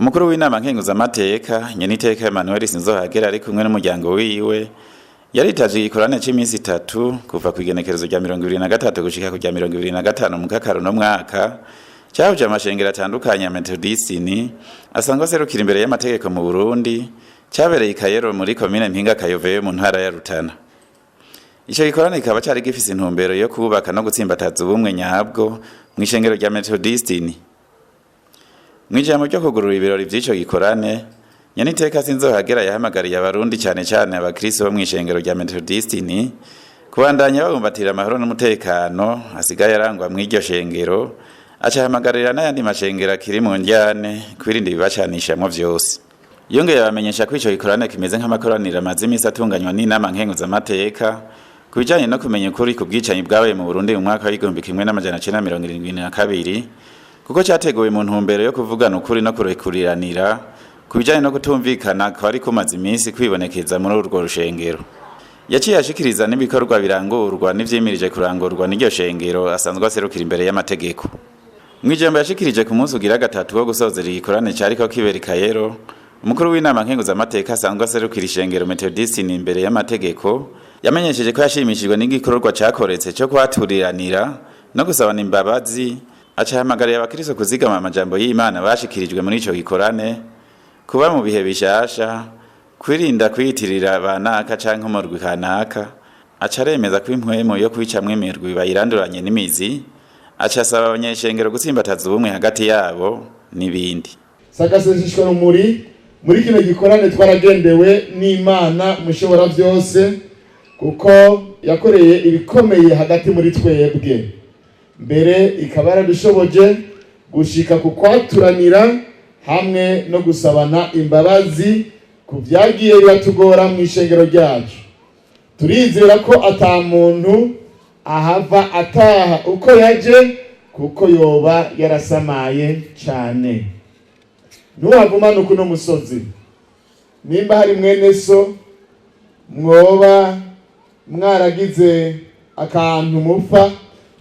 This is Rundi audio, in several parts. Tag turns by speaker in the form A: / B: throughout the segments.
A: umukuru w'inama nkenguzamateka Nyeniteka Emmanuel Sinzohagera ari kumwe n'umuryango wiwe yaritaje igikorane cy'iminsi 3 kuva ku igenekerezo rya 2023 gushika ku rya 2025 mu kakaro no mwaka cyahuje amashengero atandukanye ya Methodistini asangwa serukira imbere y'amategeko mu Burundi cyabereye Kayero muri commune Mpinga Kayove mu ntara ya Rutana. Ico gikorane kikaba cyari gifise intumbero yo kubaka no gutsimbataza ubumwe nyabwo mu ishengero rya Methodistini. Mwijambo ryo kugurura ibirori vy'ico gikorane Nyeniteka Sinzohagera yahamagariye abarundi cyane cyane abakristo bo mu ishengero rya Methodistini kubandanya babumbatira amahoro n'umutekano asigaye arangwa mu iryo shengero, acahamagarira n'ayandi mashengero akiri mu njyane kwirinda ibibacanishamwo vyose. Yongeye bamenyesha ko ico gikorane kimeze nk'amakoraniro amaze imisi atunganywa n'inama nkenguzamateka kubijanye no kumenya ukuri ku bwicanyi bwabaye mu Burundi mu mwaka wa 1972 kuko cyateguwe mu ntumbero yo kuvugana ukuri no kurekuriranira kubijanye no kutumvikana kwari kumaze imisi kwibonekeza muri urwo rushengero. Yaciye ashikiriza n'ibikorwa birangurwa n'ivyimirije kurangurwa n'iryo shengero asanzwe aserukira imbere y'amategeko. Mwijambo yashikirije ku munsi ugira gatatu wo gusozera igikorane cyariko kibera Kayero, umukuru w'inama nkenguzamateka asanzwe aserukira ishengero Methodistini imbere y'amategeko yamenyesheje ko yashimishijwe n'igikorwa cyakoretse cyo kwaturiranira no gusabana imbabazi, acahamagariye abakristo kuzigama amajambo y'Imana bashikirijwe muri ico gikorane, kuba mu bihe bishasha, kwirinda kwiyitirira abanaka canke umurwi kanaka, acaremeza ko impwemo yo kwicamwe imirwi bayiranduranye n'imizi, acasaba abanyeshengero gutsimbataza ubumwe hagati yabo n'ibindi.
B: Sakaseshishwa rumuri muri kino gikorane twaragendewe n'Imana mushobora byose kuko yakoreye ibikomeye hagati muri twebwe, mbere ikaba yaradushoboje gushika ku kwaturanira hamwe no gusabana imbabazi ku byagiye biratugora mu ishengero ryacu. Turizera ko ata muntu ahava ataha uko yaje kuko yoba yarasamaye cyane. Nuhagumana kuno musozi nimba hari mwene so mwoba mwaragize akantu mupfa,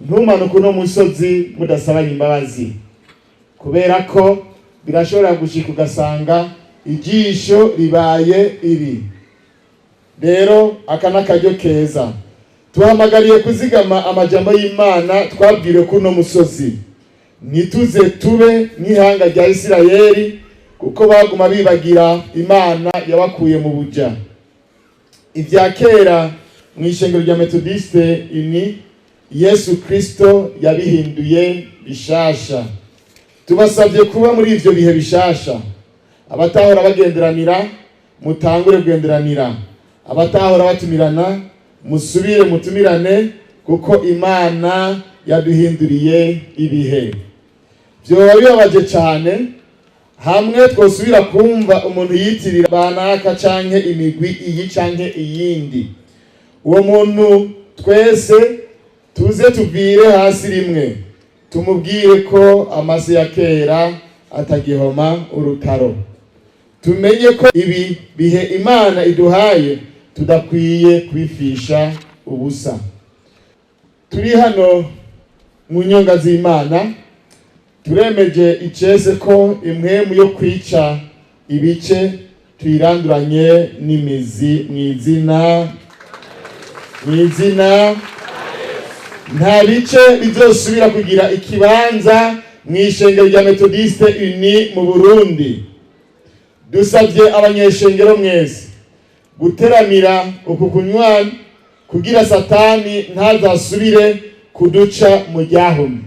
B: ntumanuka kuno musozi mudasabanye imbabazi, kubera ko birashobora gushika ugasanga ijisho ribaye iri. Rero akana karyo keza tuhamagariye kuzigama amajambo y'Imana twabwire kuno musozi, nituze tube nk'ihanga rya Isirayeli kuko baguma bibagira Imana yabakuye mu buja. Ivya kera mu ishengero rya Methodiste ini Yesu Kristo yabihinduye bishasha. Tubasabye kuba muri ivyo bihe bishasha, abatahora bagenderanira mutangure kugenderanira, abatahora batumirana musubire mutumirane kuko Imana yaduhinduriye ibihe. Vyoba bibabaje cyane hamwe twosubira kumva umuntu yitirira banaka canke imigwi iyi canke iyindi. Uwo muntu twese tuze tubwire hasi rimwe, tumubwire ko amase ya kera atagihoma urutaro. Tumenye ko ibi bihe Imana iduhaye tudakwiye kwifisha ubusa. Turi hano mu nyonga z'Imana, turemeje icese ko impwemu yo kwica ibice tuyiranduranye n'imizi mw'izina nta bice bizosubira kugira ikibanza mu ishengero rya Methodiste Uni mu Burundi. Dusabye abanyeshengero mwese guteramira uku kunywana kugira Satani ntazasubire kuduca mu ryahumye.